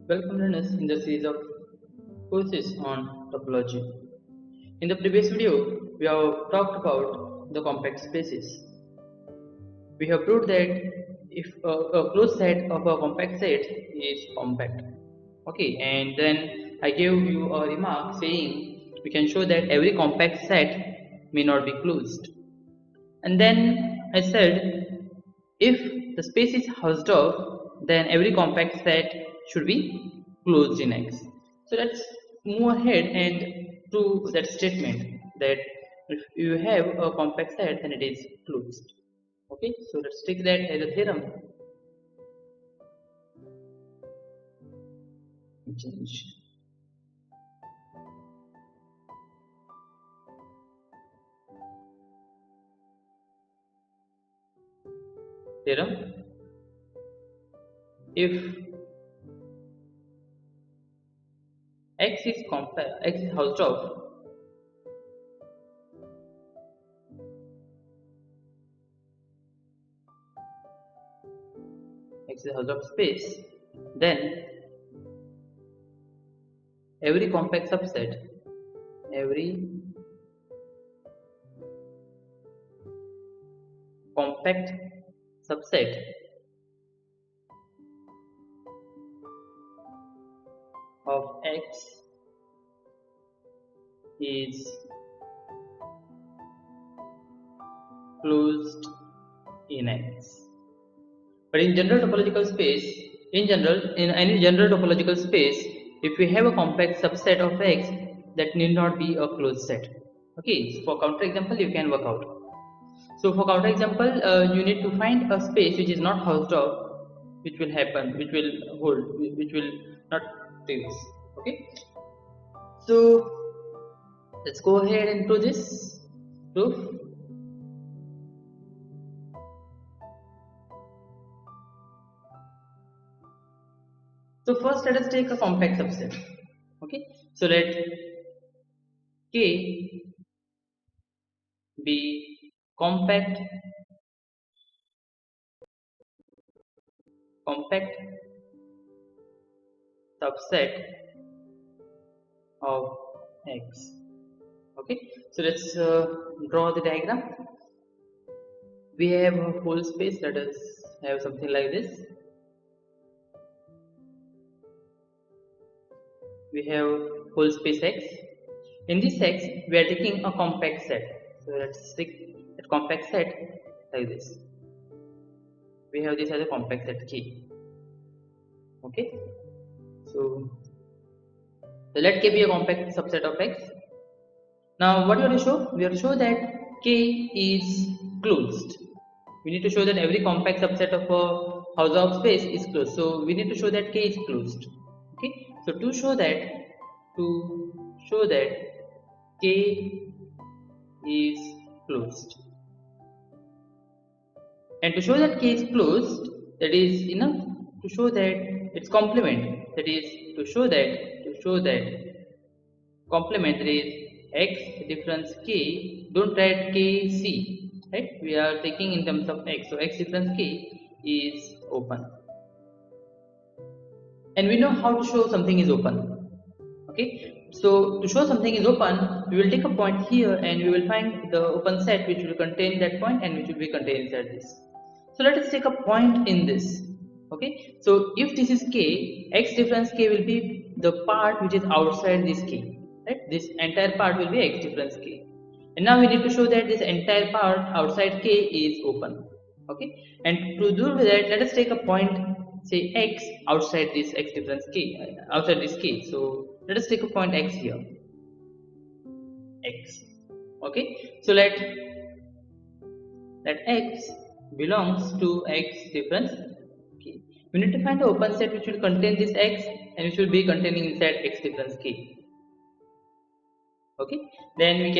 Welcome learners in the series of courses on topology. In the previous video, we have talked about the compact spaces. We have proved that if a closed set of a compact set is compact. Okay, and then I gave you a remark saying we can show that every compact set may not be closed. And then I said if the space is Hausdorff, then every compact set should be closed in X. So let's move ahead and prove that statement that if you have a compact set, then it is closed. Okay, so let's take that as a theorem. Change. Theorem. If X is compact, X is Hausdorff, X is Hausdorff space, then every compact subset of X is closed in X. But in general topological space, in any general topological space, if we have a compact subset of X, that need not be a closed set. Okay, so for counterexample, you can work out. So for counterexample, you need to find a space which is not Hausdorff, which will happen, which will hold, which will not do this. Okay, so let's go ahead and do this proof. So first let us take a compact subset. Okay, so let K be compact subset of X. Okay, so let's draw the diagram. We have a whole space. Let us have something like this. We have whole space X. In this X, we are taking a compact set. So let's take a compact set like this. We have this as a compact set K. Okay, so let K be a compact subset of X. Now what we have to show? We have to show that K is closed. We need to show that every compact subset of a Hausdorff space is closed. So we need to show that K is closed. Okay, so to show that K is closed, and to show that K is closed, that is enough to show that its complement, that is to show that complement, that is X difference K. Don't write K C, right? We are taking in terms of X, so X difference K is open, and we know how to show something is open. Okay, so to show something is open, we will take a point here and we will find the open set which will contain that point and which will be contained inside this. So let us take a point in this. Okay, so if this is K, X difference K will be the part which is outside this K, right? This entire part will be X difference K, and now we need to show that this entire part outside K is open. Okay, and to do that, let us take a point, say X, outside this X difference K, outside this K. So let us take a point X here, X. Okay, so let X belongs to X difference K. We need to find the open set which will contain this X and which will be containing inside X difference K. Okay, then we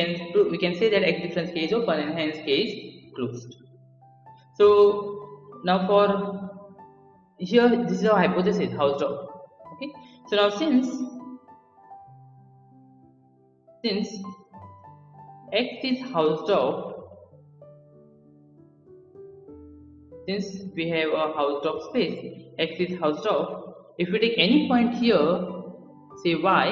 can say that X difference K is open and hence K is closed. So now for here, this is our hypothesis, Hausdorff. Okay, so now since X is Hausdorff, since we have a Hausdorff space, X is Hausdorff, if we take any point here, say y,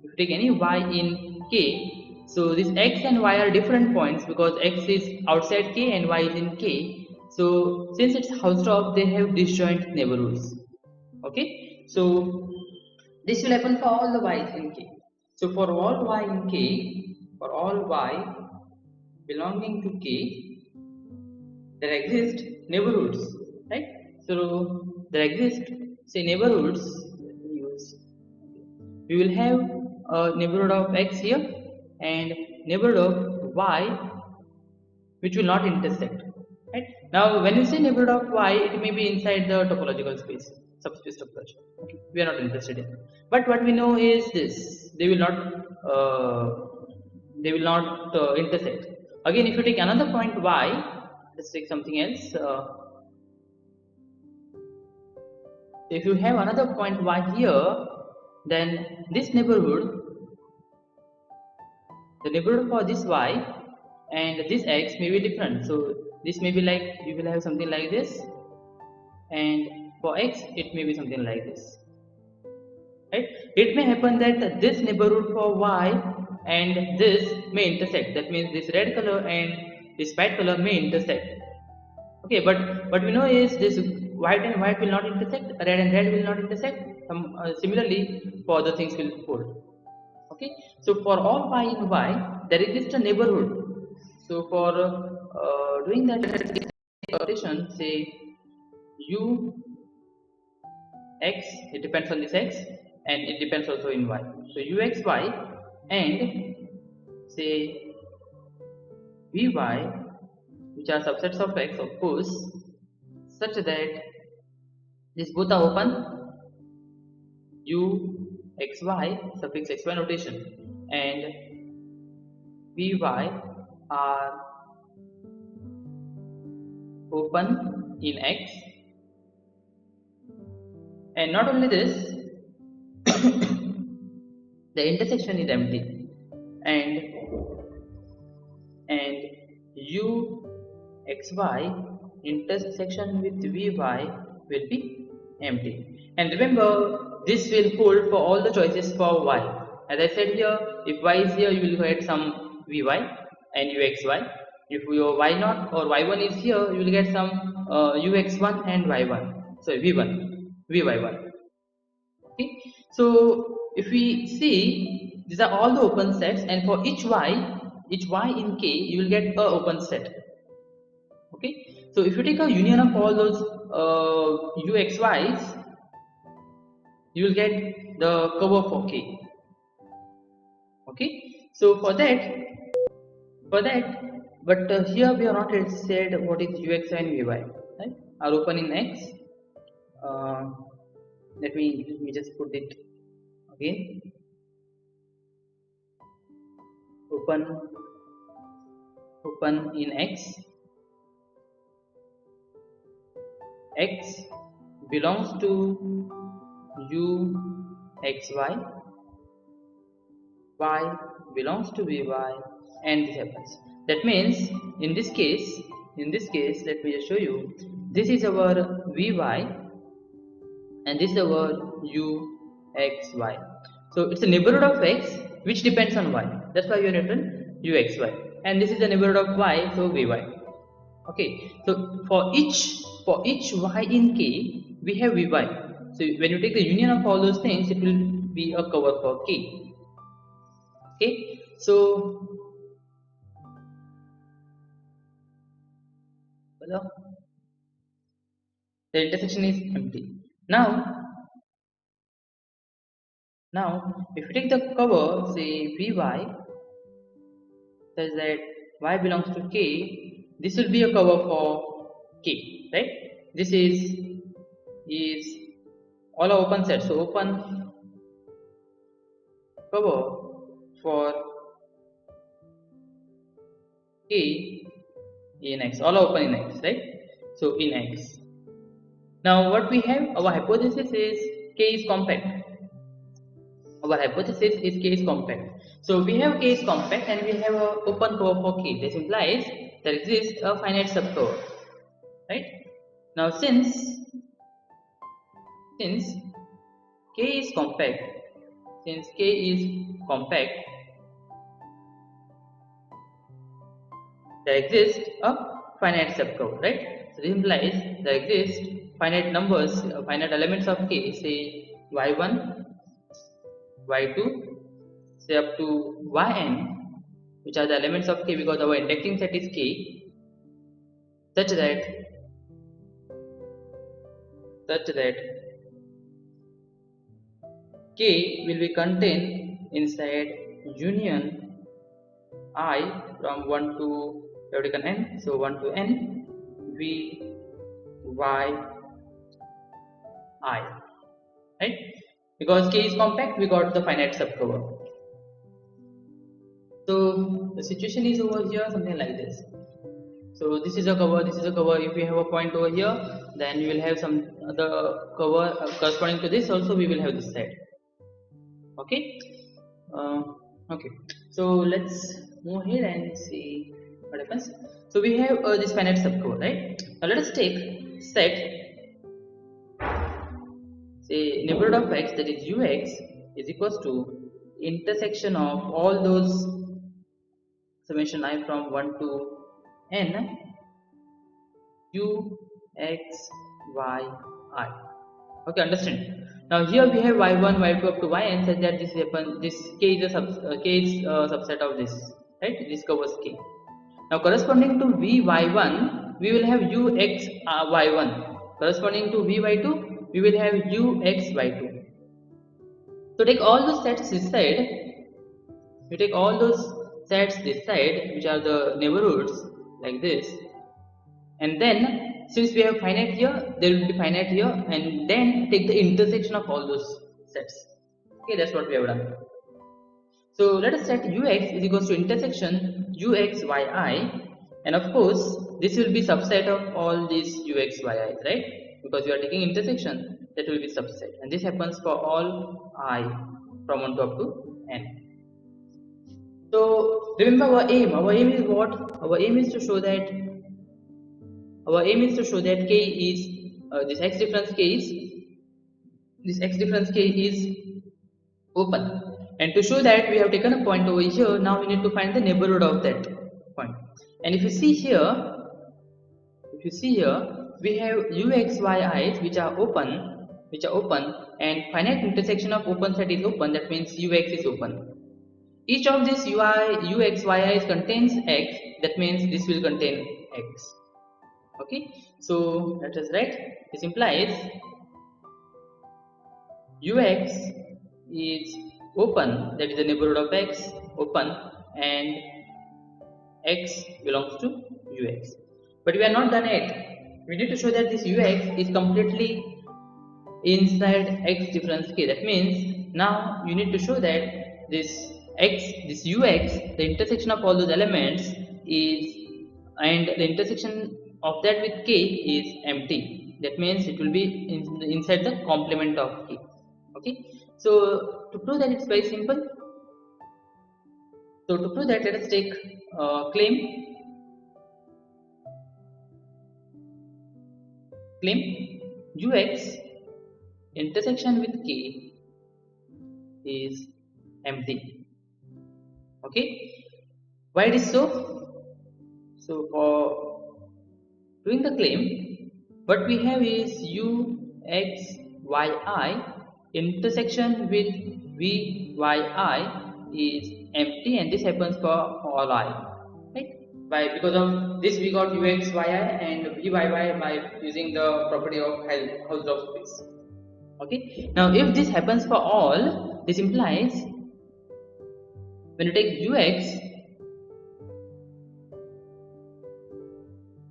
if we take any y in K, so this x and y are different points because x is outside K and y is in K. So since it's Hausdorff, they have disjoint neighborhoods. Okay, so this will happen for all the y's in K. So for all y in K, for all y belonging to K, there exist neighborhoods, right? So there exist, say, neighborhoods. We will have a neighborhood of x here and neighborhood of y which will not intersect, right? Now when you say neighborhood of y, it may be inside the topological space, subspace topology. Okay, we are not interested in, but what we know is this: they will not intersect. Again, if you take another point y, let's take something else. If you have another point y here, then this neighborhood, the neighborhood for this y and this x may be different. So this may be like, you will have something like this, and for x it may be something like this, right? It may happen that this neighborhood for y and this may intersect. That means this red color and this white color may intersect. Okay, but what we know is this white and white will not intersect, red and red will not intersect. Similarly, for other things will hold. Okay, so for all y in y, there exists a neighborhood. So for doing that operation, say u x, it depends on this x, and it depends also in y. So u x y and say v y, which are subsets of x, of course, such that these both are open, u x y suffix x y notation and v y are open in x, and not only this, the intersection is empty, and u x y intersection with v y will be empty. And remember, this will hold for all the choices for y. As I said here, if y is here, you will get some vy and uxy. If your y0 or y1 is here, you will get some ux1 and y1. So v1, vy1. Okay. So if we see, these are all the open sets, and for each y in K, you will get a open set. Okay. So if you take a union of all those uxy's, you will get the cover for K. Okay. So for that, but here we are not yet said what is ux and vy, right? Are open in X. Let me just put it again. Open in X. X belongs to u x y, y belongs to vy, and this happens. That means in this case, let me just show you. This is our vy, and this is our u x y. So it's a neighborhood of x which depends on y. That's why we have written u x y, and this is the neighborhood of y, so vy. Okay. So for each y in K, we have vy. So when you take the union of all those things, it will be a cover for K. Okay. So the intersection is empty. Now if you take the cover, say vy, such that y belongs to K, this will be a cover for K, right? This is all are open sets, so open cover for K in X, all are open in X, right? So in X. Now what we have, our hypothesis is K is compact. Our hypothesis is K is compact. So we have K is compact and we have an open cover for K. This implies there exists a finite subcover, right? Now since since K is compact, there exists a finite subcover, right? So this implies there exist finite numbers, finite elements of K, say y1, y2, say up to yn, which are the elements of K because our indexing set is K, such that K will be contained inside union I from 1 to n, so 1 to n v y I, right? Because K is compact, we got the finite subcover. So the situation is over here something like this. So this is a cover, this is a cover. If we have a point over here, then we will have some other cover corresponding to this. Also, we will have this side. Okay. Okay. So let's move here and see what happens. So we have this finite subcover, right? Now let us take set. Say neighborhood of x, that is ux, is equals to intersection of all those summation I from 1 to n u x y I. Okay, understand. Now here we have y1, y2 up to yn, such that this k is a subset of this, right? This covers k. Now corresponding to vy1, we will have ux y1. Corresponding to vy2, we will have ux y2. So take all those sets this side. You take all those sets this side, which are the neighborhoods, like this, and then since we have finite here, there will be finite here, and then take the intersection of all those sets. Okay, that's what we have done. So let us set ux is equals to intersection ux yi, and of course this will be subset of all these ux yi, right? Because we are taking intersection, that will be subset, and this happens for all I from 1 to up to n. So remember our aim. Our aim is what? Our aim is to show that K is this x difference K is open, and to show that we have taken a point over here. Now we need to find the neighborhood of that point. And if you see here, we have uxyi's which are open, and finite intersection of open set is open. That means ux is open. Each of these uxyi's contains x. That means this will contain x. Okay, so let us write. This implies ux is open, that is the neighborhood of x, open, and x belongs to ux. But we are not done yet. We need to show that this ux is completely inside x difference k. That means now you need to show that this ux, the intersection of all those elements is, and the intersection of that with k is empty. That means it will be inside the complement of k. Okay, so to prove that, it's very simple. So to prove that, let us take claim ux intersection with k is empty. Okay, why it is so? So for doing the claim, what we have is uxyi intersection with vyi is empty, and this happens for all I, right? Because of this we got uxyi and vyy by using the property of Hausdorff space. Okay, now if this happens for all, this implies when you take ux,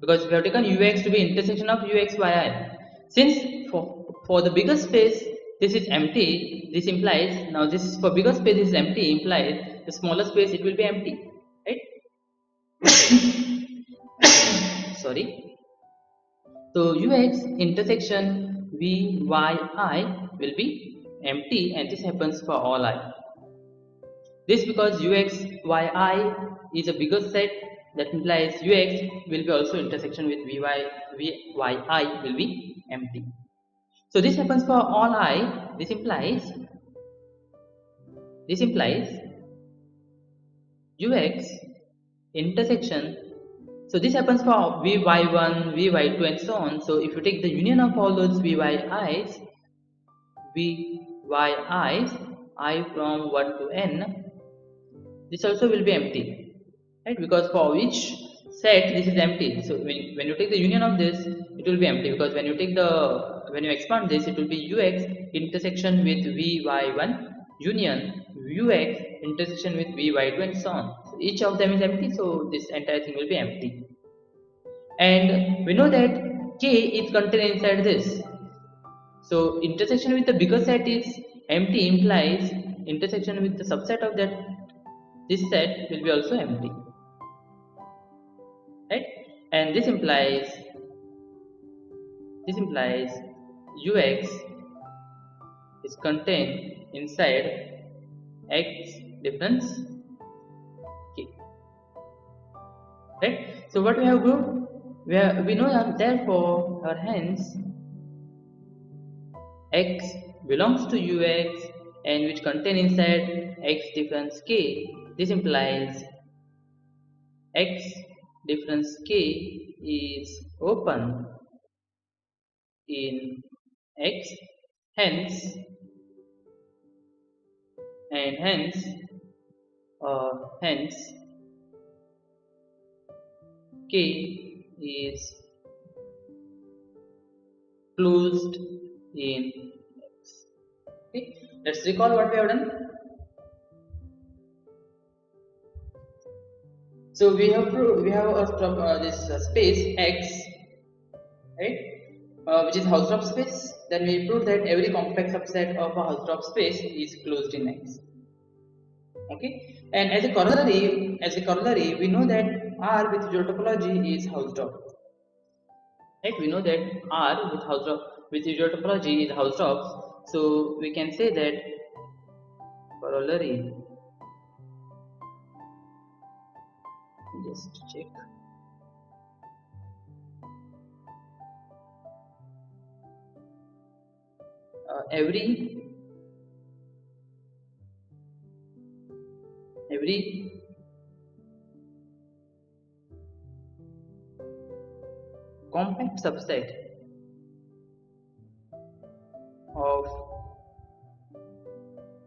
because we have taken ux to be intersection of uxyi, since for the bigger space this is empty, this implies, now this for bigger space is empty, implies the smaller space it will be empty, right? Sorry. So ux intersection vyi will be empty, and this happens for all I. This because uxyi is a bigger set, that implies ux will be also intersection with vyi will be empty. So this happens for all I. This implies ux intersection. So this happens for vy1, vy2 and so on. So if you take the union of all those vy's, I from 1 to n, this also will be empty, right? Because for each set this is empty. So when you take the union of this, it will be empty, because when you expand this, it will be ux intersection with vy1 union ux intersection with vy2 and so on. So each of them is empty, so this entire thing will be empty. And we know that k is contained inside this. So intersection with the bigger set is empty, implies intersection with the subset of that this set will be also empty, right? And this implies ux is contained inside x difference k, right? So what we have proved, we know that therefore or hence x belongs to ux and which contain inside x difference k. This implies x difference k is open in x, hence k is closed in x. Okay, let's recall what we have done. So we have this space x, right, which is Hausdorff space. Then we proved that every compact subset of a Hausdorff space is closed in x. Okay, and as a corollary, we know that R with zero topology is Hausdorff. Right? We know that R with zero topology is Hausdorff. So we can say that corollary. Just check. Every compact subset of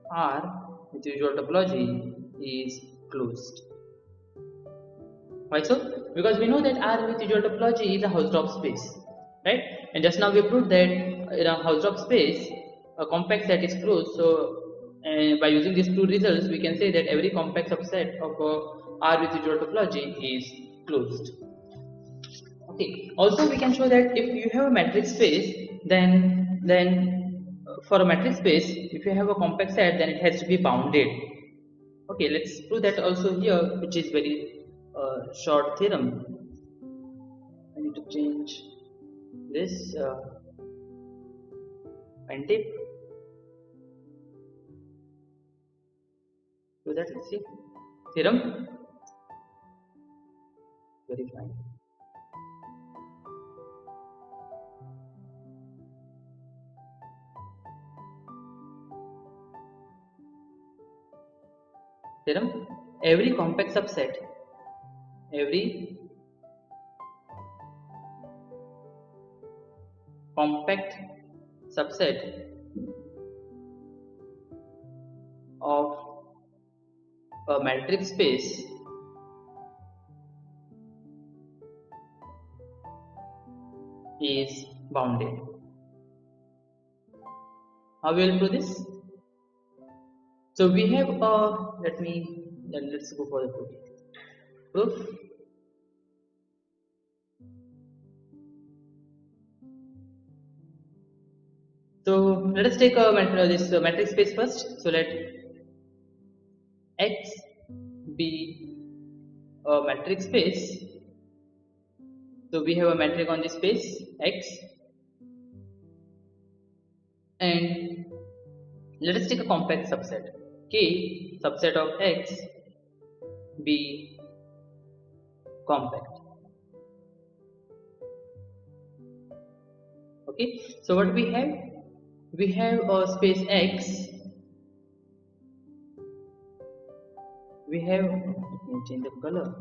R with usual topology is closed. Why so? Because we know that R with usual topology is a Hausdorff space, right? And just now we proved that in a Hausdorff space, a compact set is closed. So by using these two results, we can say that every compact subset of R with usual topology is closed. Okay. Also, we can show that if you have a matrix space, then for a matrix space, if you have a compact set, then it has to be bounded. Okay, let's prove that also here, which is very short theorem. I need to change this pen tip. So that, let's see, theorem, very fine. Theorem, every compact subset of a matrix space is bounded. How we will do this? So we have let's go for the proof. So let us take this matrix space first. So let X be a matrix space. So we have a matrix on this space X, and let us take a compact subset K, subset of X be compact. Okay, so what we have, we have a space X. We have, let me change the color.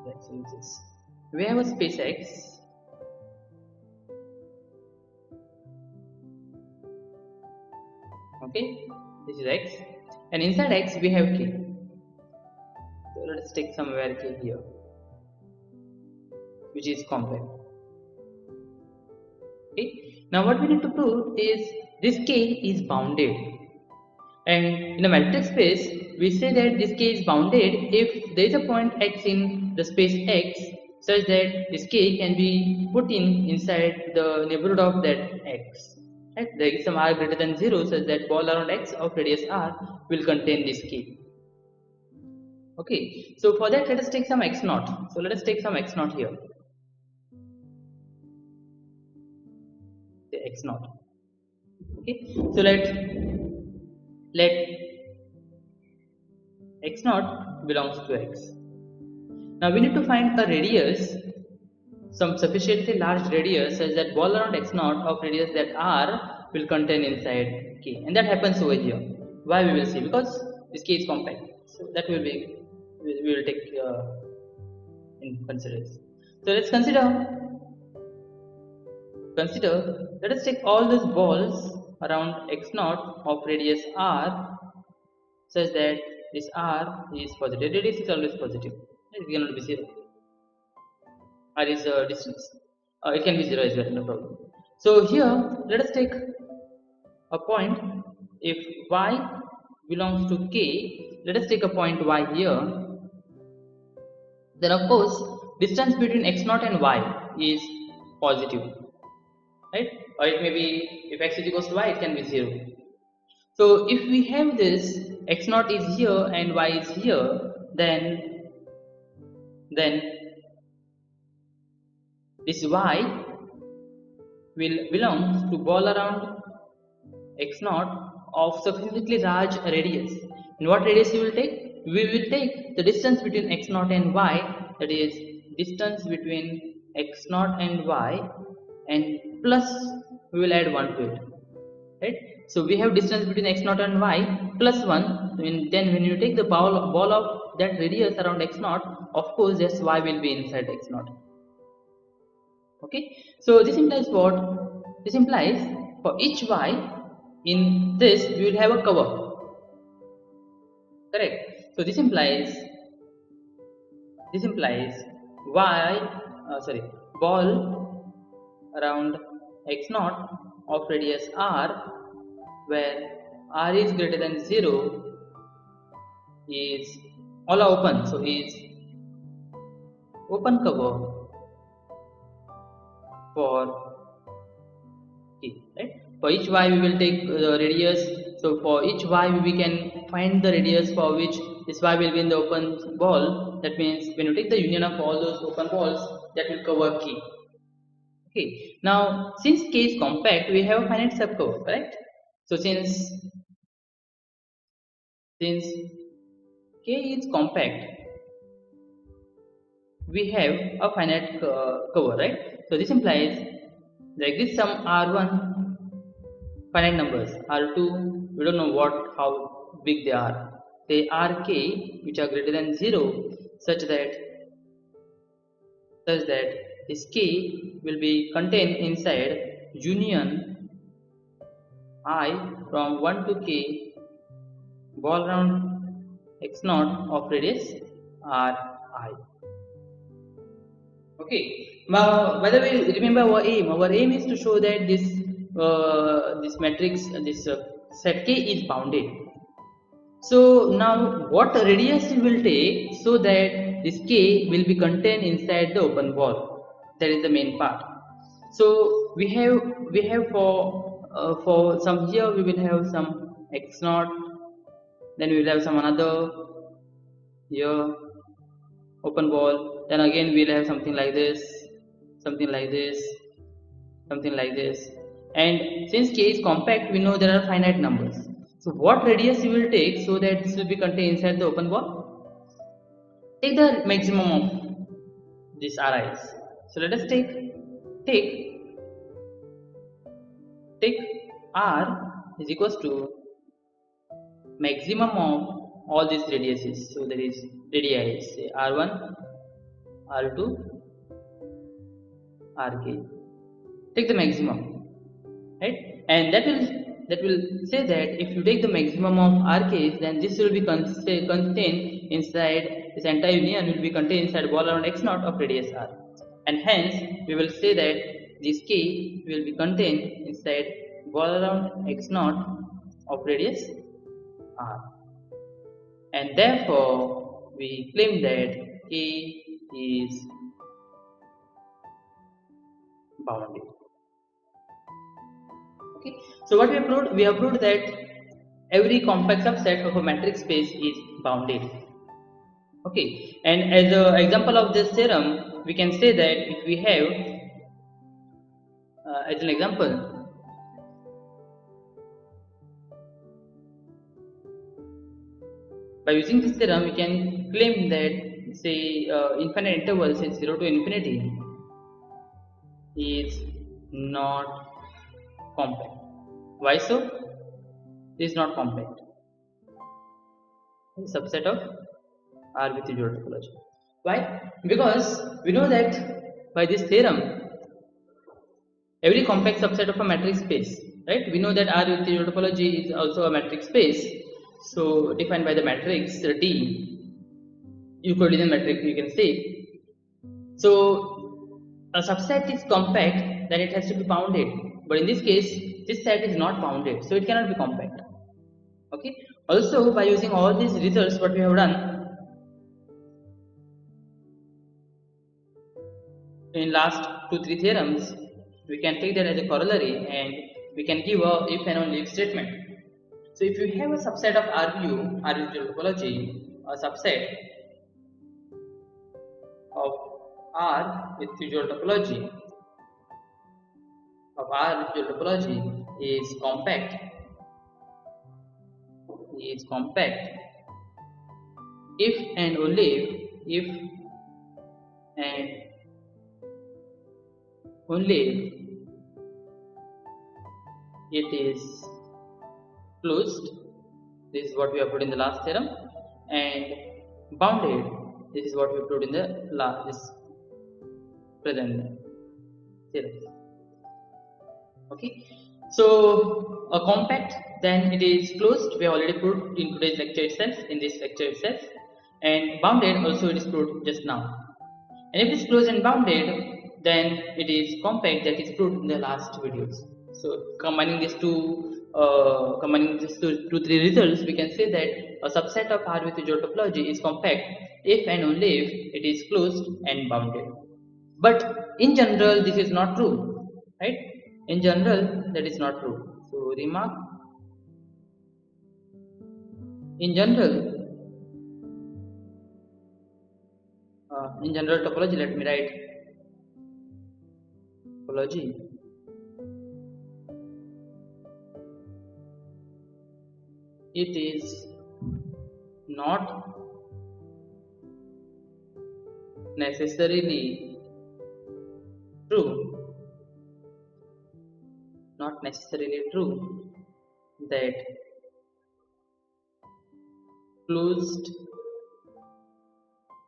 Let's use this. We have a space X. Okay, this is X, and inside X we have K. So let's take somewhere K here, which is compact. Okay, now what we need to prove is this K is bounded, and in a matrix space we say that this K is bounded if there is a point X in the space X such that this K can be put inside the neighborhood of that X. Right? There is some r greater than 0 such that ball around X of radius r will contain this K. Okay, so for that let us take some x0. So let us take some x0 here. The x0. Okay, so let x0 belongs to X. Now we need to find a radius, some sufficiently large radius such that ball around x0 of radius that r will contain inside K, and that happens over here. Why we will see, because this K is compact, so that will be we will take in consideration. So let's consider. Let us take all these balls around x0 of radius r such that this r is positive. Radius is always positive. It cannot be 0. R is a distance. It can be 0 as well, no problem. So here let us take a point. If y belongs to K, let us take a point y here. Then of course distance between x0 and y is positive, right? Or it may be, if x is equals to y, it can be 0. So if we have this x0 is here and y is here, then this y will belong to ball around x0 of sufficiently large radius. And what radius you will take? We will take the distance between x0 and y, that is distance between x0 and y, and plus we will add 1 to it, right? So we have distance between x0 and y plus 1. Then when you take the ball of that radius around x0, of course this y will be inside x0. Okay, so this implies what? This implies for each y in this we will have a cover, correct? So this implies ball around x0 of radius r, where r is greater than 0, is all are open, so is open cover for K, right? For each y we will take the radius. So for each y we can find the radius for which this y will be in the open ball. That means when you take the union of all those open balls, that will cover K. Okay. Now since K is compact, we have a finite subcover, correct? So since K is compact, we have a finite cover, right? So this implies there exists some r1 finite numbers, r2 we don't know how big they are, say rk which are greater than 0, such that this K will be contained inside union I from 1 to K ball around x0 of radius ri. Okay. Now, by the way, remember our aim. Our aim is to show that this matrix, this set K is bounded. So now, what radius we will take so that this K will be contained inside the open ball? That is the main part. So we have for some here we will have some x0, then we will have some another here open ball, then again we will have something like this, something like this, something like this. And since K is compact, we know there are finite numbers. So what radius you will take so that this will be contained inside the open ball? take the maximum of these Ri's. So let us take R is equals to maximum of all these radiuses. So there is radii, say R1, R2, Rk. Take the maximum, right? And that will say that if you take the maximum of Rk, then this will be contained inside this entire union will be contained inside ball around x0 of radius r, and hence we will say that this k will be contained inside ball around x0 of radius r, and therefore we claim that k is bounded. Okay, so what we have proved? We have proved that every compact subset of a metric space is bounded. Okay, and as an example of this theorem, we can say that if we have, as an example, by using this theorem, we can claim that, say, infinite interval, say 0 to infinity, is not compact. Why so? It is not compact. Subset of R with usual topology. Why? Because we know that by this theorem, every compact subset of a metric space, right? We know that R with usual topology is also a metric space. So defined by the matrix D, Euclidean metric, you can say. So a subset is compact, then it has to be bounded. But in this case, this set is not bounded, so it cannot be compact. Okay. Also, by using all these results, what we have done in last 2-3 theorems, we can take that as a corollary, and we can give a if and only if statement. So if you have a subset of R with usual topology, a subset of R with usual topology is compact if and only if it is closed. This is what we have put in the last theorem, and bounded. This is what we put in the present theorem. Okay, so a compact, then it is closed. We have already proved in today's lecture itself, and bounded also it is proved just now. And if it is closed and bounded, then it is compact, that is proved in the last videos. So combining these two, three results, we can say that a subset of R with usual topology is compact if and only if it is closed and bounded. But in general, this is not true, right? In general, that is not true. So remark, in general topology, let me write topology. It is not necessarily true, that closed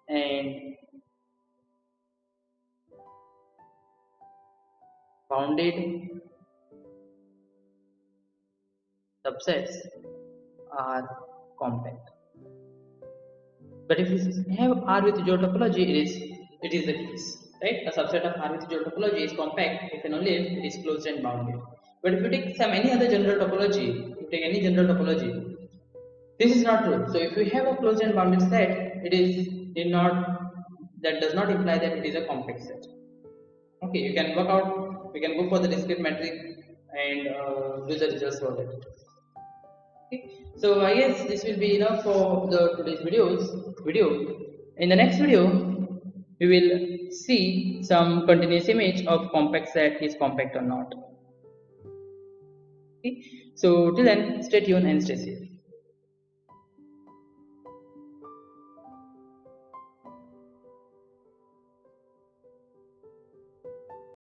and bounded subsets are compact. But if you have R with usual topology, it is the case, right? A subset of R with usual topology is compact if and only if it is closed and bounded. But if you take any other general topology, this is not true. So if you have a closed and bounded set, that does not imply that it is a compact set. Okay, you can work out, we can go for the discrete metric and do the results for that. Okay, so I guess this will be enough for today's video. In the next video, we will see some continuous image of compact set is compact or not. Okay, so till then, stay tuned and stay safe.